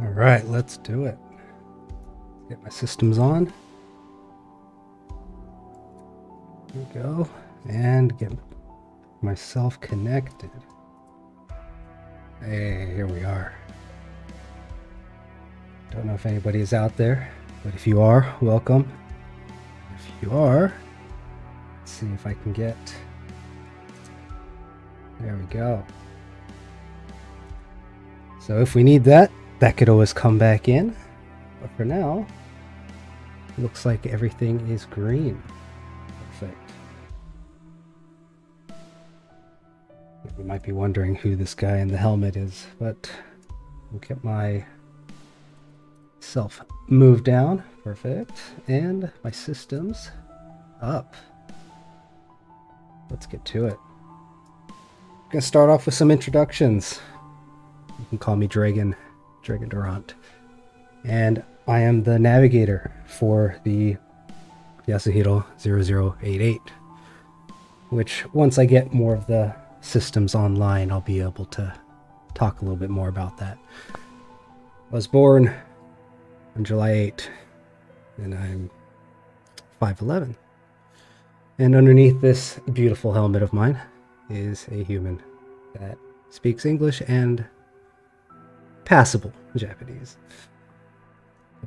All right, let's do it. Get my systems on. There we go. And get myself connected. Hey, here we are. Don't know if anybody is out there, but if you are, welcome. If you are, let's see if I can get... There we go. So if we need that, that could always come back in. But for now, looks like everything is green. Perfect. You might be wondering who this guy in the helmet is, but we'll get myself moved down. Perfect. And my systems up. Let's get to it. I'm gonna start off with some introductions. You can call me Dregn Durant. And I am the navigator for the Yasuhiro 0088. Which, once I get more of the systems online, I'll be able to talk a little bit more about that. I was born on July 8, and I'm 5'11". And underneath this beautiful helmet of mine is a human that speaks English and passable Japanese.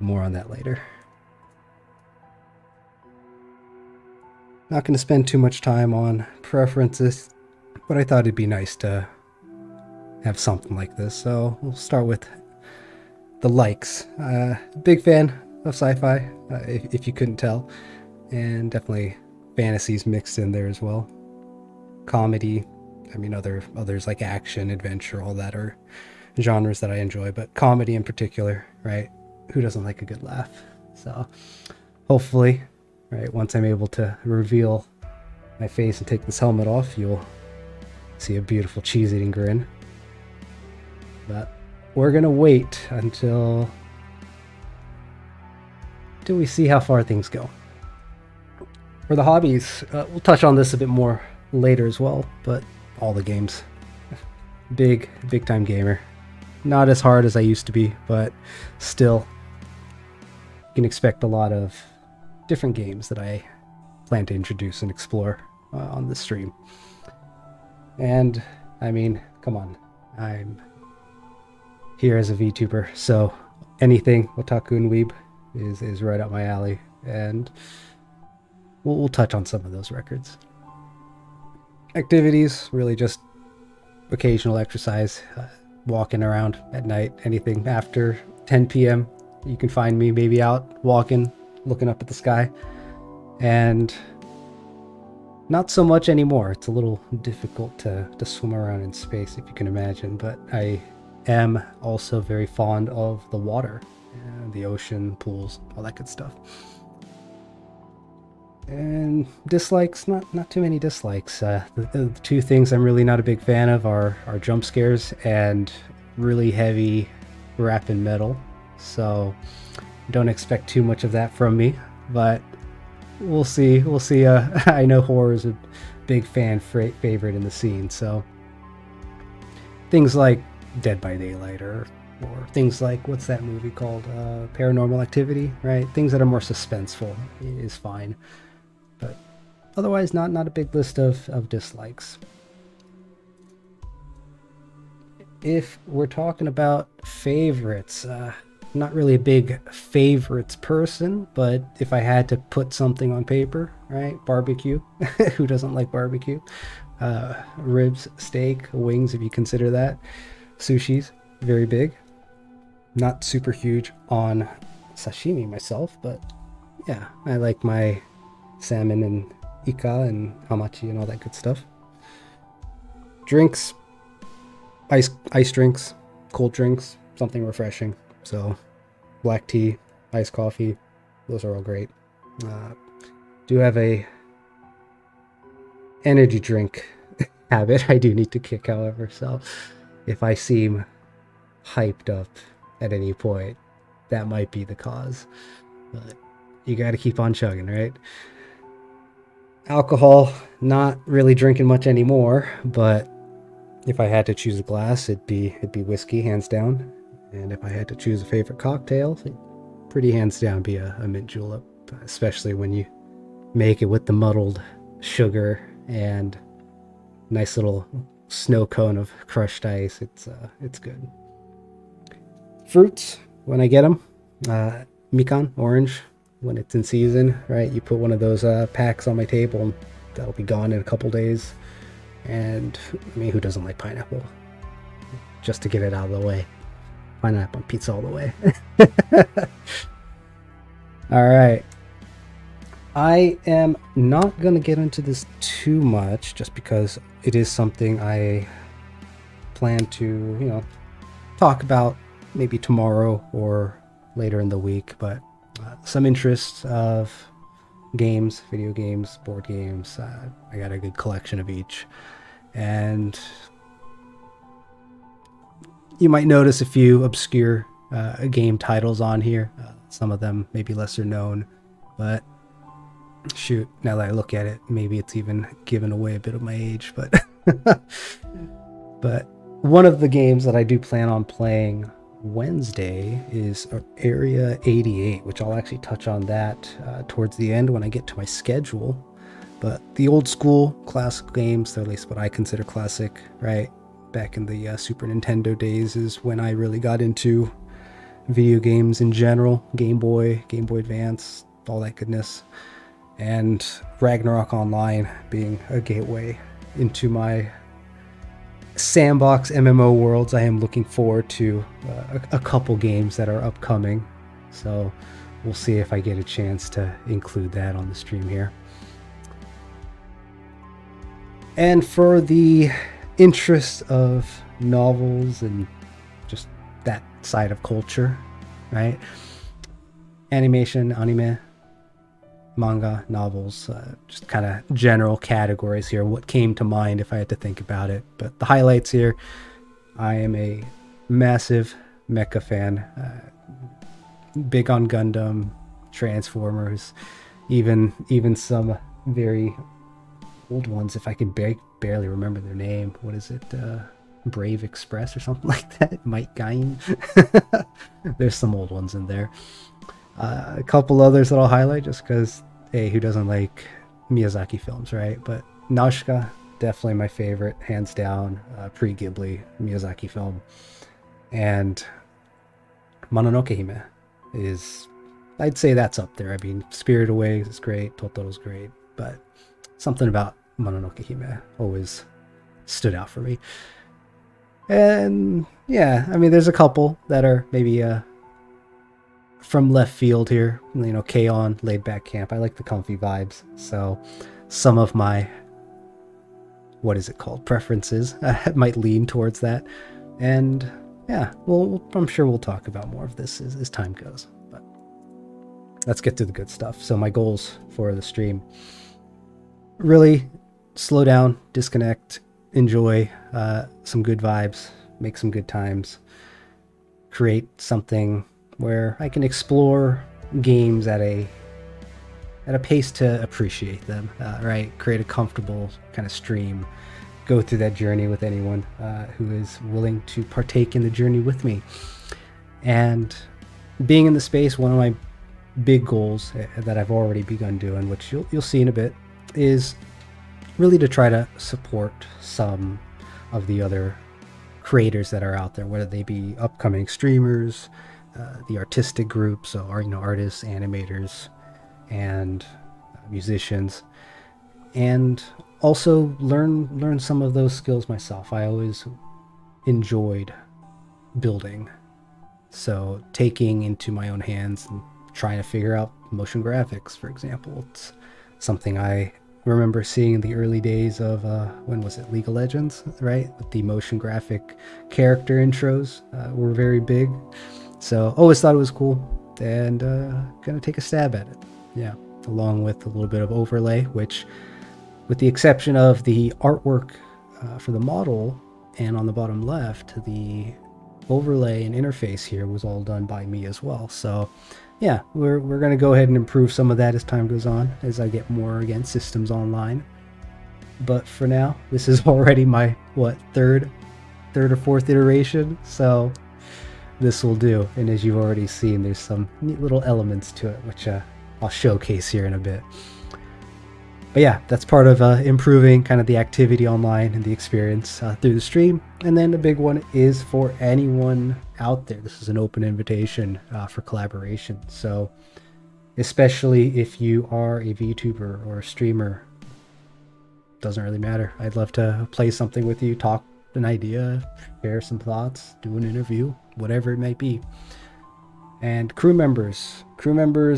More on that later. Not going to spend too much time on preferences, but I thought it'd be nice to have something like this. So we'll start with the likes. Big fan of sci-fi, if you couldn't tell, and definitely fantasies mixed in there as well. Comedy, I mean others like action, adventure, all that are genres that I enjoy, but comedy in particular, right? Who doesn't like a good laugh? So hopefully, right, once I'm able to reveal my face and take this helmet off, you'll see a beautiful cheese-eating grin. But we're gonna wait until we see how far things go. For the hobbies, we'll touch on this a bit more later as well, but all the games. Big time gamer. Not as hard as I used to be, but still, you can expect a lot of different games that I plan to introduce and explore on this stream. And I mean, come on, I'm here as a VTuber, so anything otaku and weeb is right up my alley, and we'll touch on some of those records. Activities, really just occasional exercise, walking around at night. Anything after 10 p.m. you can find me maybe out walking, looking up at the sky. And not so much anymore. It's a little difficult to swim around in space, if you can imagine, but I am also very fond of the water, and the ocean, pools, all that good stuff. And dislikes, not too many dislikes. The two things I'm really not a big fan of are jump scares and really heavy rap and metal. So don't expect too much of that from me, but we'll see. We'll see. I know horror is a big fan favorite in the scene, so things like Dead by Daylight or things like, what's that movie called? Paranormal Activity, right? Things that are more suspenseful is fine. But otherwise, not a big list of dislikes. If we're talking about favorites, not really a big favorites person, but if I had to put something on paper, right? Barbecue. Who doesn't like barbecue? Ribs, steak, wings, if you consider that. Sushi's very big. Not super huge on sashimi myself, but yeah, I like my salmon and ika and hamachi and all that good stuff. Drinks, ice drinks, cold drinks, something refreshing. So black tea, iced coffee, those are all great. Do have a energy drink habit I do need to kick, however, so if I seem hyped up at any point, that might be the cause. But you got to keep on chugging, right? Alcohol, not really drinking much anymore, but if I had to choose a glass, it'd be whiskey, hands down. And if I had to choose a favorite cocktail, pretty hands down be a mint julep, especially when you make it with the muddled sugar and nice little snow cone of crushed ice. It's good. Fruits, when I get them, mikan, orange, when it's in season, right? You put one of those packs on my table, and that'll be gone in a couple days. And I mean, who doesn't like pineapple? Just to get it out of the way. Pineapple on pizza all the way. All right. I am not going to get into this too much just because it is something I plan to, talk about maybe tomorrow or later in the week, but some interests of games, video games, board games. I got a good collection of each. And you might notice a few obscure game titles on here. Some of them maybe lesser known, but shoot, now that I look at it, maybe it's even giving away a bit of my age, but but one of the games that I do plan on playing Wednesday is Area 88, which I'll actually touch on that towards the end when I get to my schedule. But the old school classic games, or at least what I consider classic, right, back in the Super Nintendo days, is when I really got into video games in general. Game Boy Advance, all that goodness. And Ragnarok Online being a gateway into my sandbox MMO worlds. I am looking forward to a couple games that are upcoming. So we'll see if I get a chance to include that on the stream here. And for the interest of novels and just that side of culture, right? Animation, anime, manga, novels, just kind of general categories here. What came to mind if I had to think about it. But the highlights here, I am a massive mecha fan. Big on Gundam, Transformers, even some very old ones, if I could barely remember their name. What is it? Brave Express or something like that? Might Gain. There's some old ones in there. A couple others that I'll highlight just because, hey, who doesn't like Miyazaki films, right? But Nausicaa, definitely my favorite, hands down, pre-Ghibli Miyazaki film. And Mononoke Hime is, I'd say that's up there. I mean, Spirited Away is great, Totoro's great, but something about Mononoke Hime always stood out for me. And yeah, I mean, there's a couple that are maybe from left field here. K-On!, Laid Back Camp. I like the comfy vibes. So some of my, what is it called, preferences might lean towards that. And yeah, well, I'm sure we'll talk about more of this as time goes. But let's get to the good stuff. So my goals for the stream: really slow down, disconnect, enjoy some good vibes, make some good times, create something where I can explore games at a pace to appreciate them, right? Create a comfortable kind of stream, go through that journey with anyone who is willing to partake in the journey with me. And being in the space, one of my big goals that I've already begun doing, which you'll see in a bit, is really to try to support some of the other creators that are out there, whether they be upcoming streamers, the artistic groups, so artists, animators, and musicians, and also learn some of those skills myself. I always enjoyed building, so taking into my own hands and trying to figure out motion graphics, for example. It's something I remember seeing in the early days of when was it, League of Legends, right? With the motion graphic character intros were very big, so always thought it was cool, and gonna take a stab at it. Yeah, along with a little bit of overlay, which, with the exception of the artwork for the model and on the bottom left, the overlay and interface here was all done by me as well. So yeah, we're going to go ahead and improve some of that as time goes on, as I get more, again, systems online. But for now, this is already my, third or fourth iteration. So this will do. And as you've already seen, there's some neat little elements to it, which I'll showcase here in a bit. But yeah, that's part of improving kind of the activity online and the experience through the stream. And then the big one is for anyone out there. This is an open invitation for collaboration. So especially if you are a VTuber or a streamer, doesn't really matter. I'd love to play something with you, talk an idea, share some thoughts, do an interview, whatever it might be. And crew members,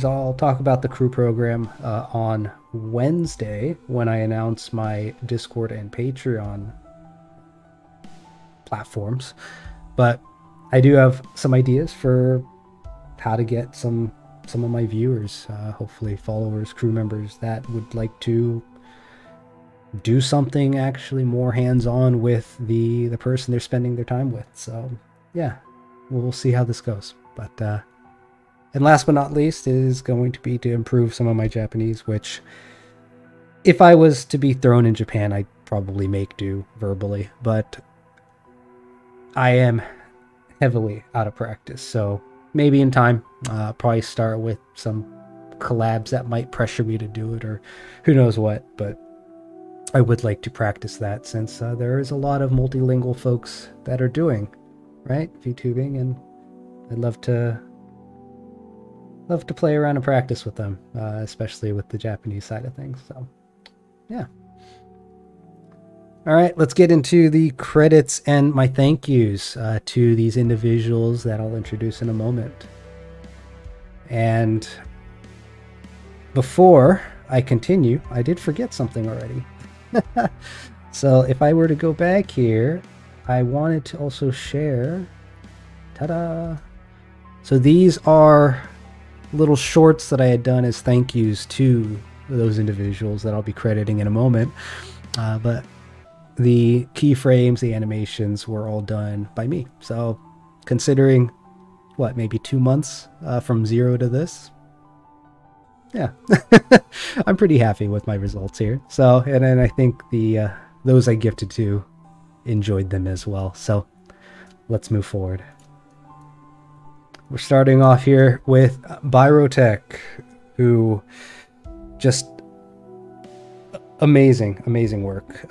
I'll talk about the crew program on Wednesday when I announce my Discord and Patreon platforms. But I do have some ideas for how to get some of my viewers, hopefully followers, crew members that would like to do something actually more hands-on with the person they're spending their time with. So yeah, we'll see how this goes. But and last but not least is going to be to improve some of my Japanese, which if I was to be thrown in Japan, I'd probably make do verbally, but I am heavily out of practice. So maybe in time, probably start with some collabs that might pressure me to do it, or who knows what. But I would like to practice that, since there is a lot of multilingual folks that are doing, right, VTubing, and I'd love to play around and practice with them, especially with the Japanese side of things. So yeah. All right, let's get into the credits and my thank yous to these individuals that I'll introduce in a moment. And before I continue, I did forget something already. So if I were to go back here, I wanted to also share, ta-da! So these are little shorts that I had done as thank yous to those individuals that I'll be crediting in a moment. But the keyframes, the animations were all done by me. So considering, what, maybe 2 months from zero to this, yeah, I'm pretty happy with my results here. So, and then I think the those I gifted to enjoyed them as well. So let's move forward. We're starting off here with Byrotech, who just amazing work.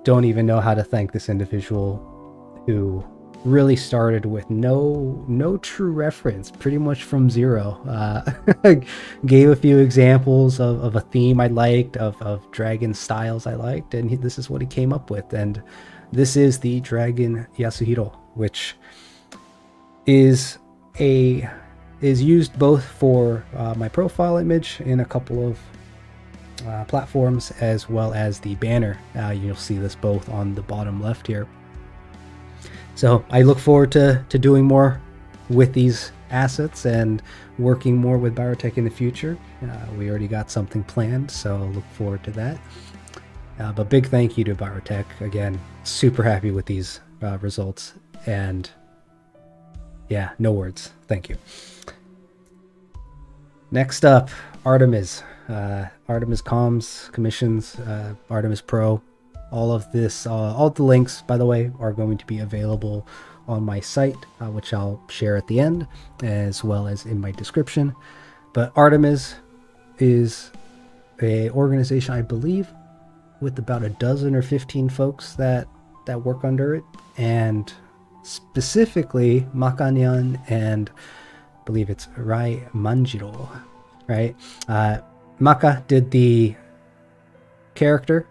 Don't even know how to thank this individual who really started with no true reference, pretty much from zero. Gave a few examples of a theme I liked, of dragon styles I liked, and this is what he came up with. And this is the Dregn Yasuhiro, which is used both for my profile image in a couple of platforms, as well as the banner. You'll see this both on the bottom left here. So I look forward to doing more with these assets and working more with Byrotech in the future. We already got something planned, so look forward to that. But big thank you to Byrotech. Again, super happy with these results, and yeah, no words. Thank you. Next up, Artemis. Artemis Comms, Commissions, Artemis Pro. All of this, all the links, by the way, are going to be available on my site, which I'll share at the end, as well as in my description. But Artemis is a organization, I believe, with about a dozen or 15 folks that work under it, and specifically Makanyan and I believe it's Rai Manjiro, right? Maka did the character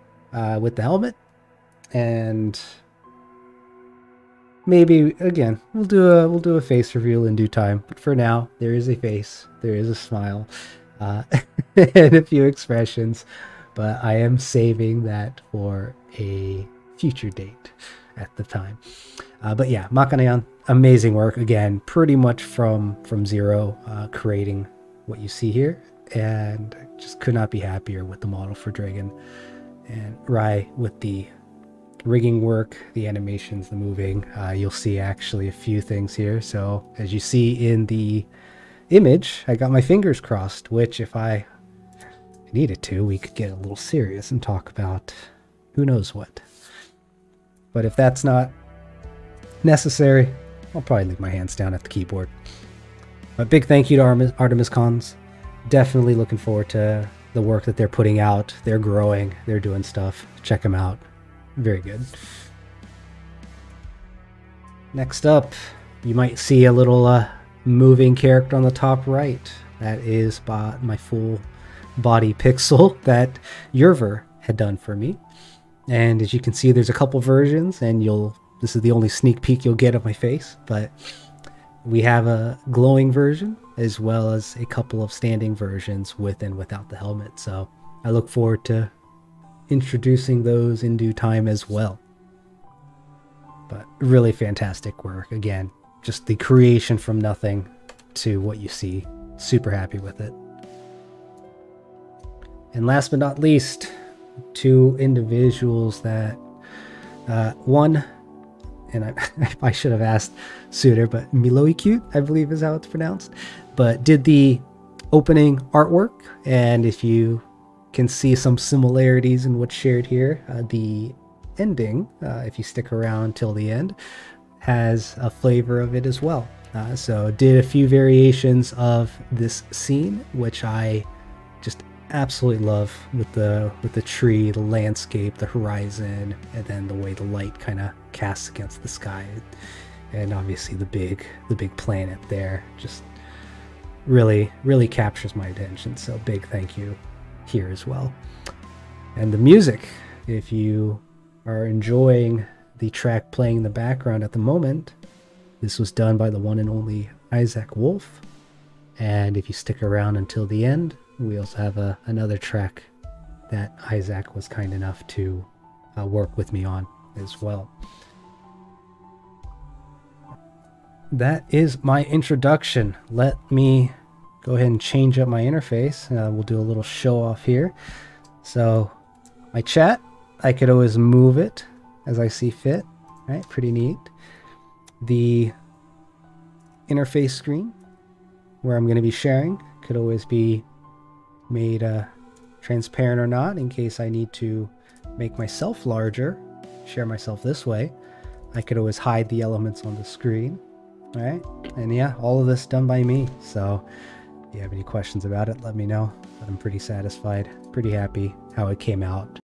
with the helmet, and maybe again we'll do a face reveal in due time. But for now, there is a face, there is a smile, and a few expressions. But I am saving that for a future date at the time. But yeah, Makanayan, amazing work again, pretty much from zero, creating what you see here, and just could not be happier with the model for Dragon. And Rai with the rigging work, the animations, the moving. You'll see actually a few things here. So as you see in the image, I got my fingers crossed, which if I needed to, we could get a little serious and talk about who knows what. But if that's not necessary, I'll probably leave my hands down at the keyboard. But big thank you to Artemis Cons. Definitely looking forward to the work that they're putting out. They're growing. They're doing stuff. Check them out. Very good. Next up, you might see a little moving character on the top right. That is my full body pixel that Yerver had done for me. And as you can see, there's a couple versions, and this is the only sneak peek you'll get of my face, but we have a glowing version as well as a couple of standing versions with and without the helmet. So I look forward to introducing those in due time as well. But really fantastic work. Again, just the creation from nothing to what you see. Super happy with it. And last but not least, two individuals that one, and I should have asked sooner, but Miloikute, I believe is how it's pronounced, but did the opening artwork. And if you can see some similarities in what's shared here, the ending, if you stick around till the end, has a flavor of it as well. So did a few variations of this scene, which I just absolutely love, with the tree, the landscape, the horizon, and then the way the light kind of casts against the sky, and obviously the big planet there. Just really captures my attention. So big thank you here as well. And the music, if you are enjoying the track playing in the background at the moment, this was done by the one and only Isaac Wolf. And if you stick around until the end, we also have another track that Isaac was kind enough to work with me on as well. That is my introduction. Let me go ahead and change up my interface. We'll do a little show off here. So my chat, I could always move it as I see fit, right? Pretty neat. The interface screen where I'm going to be sharing could always be made transparent or not, in case I need to make myself larger, share myself this way. I could always hide the elements on the screen, all right? And yeah, all of this done by me. So if you have any questions about it, let me know. But I'm pretty satisfied, pretty happy how it came out.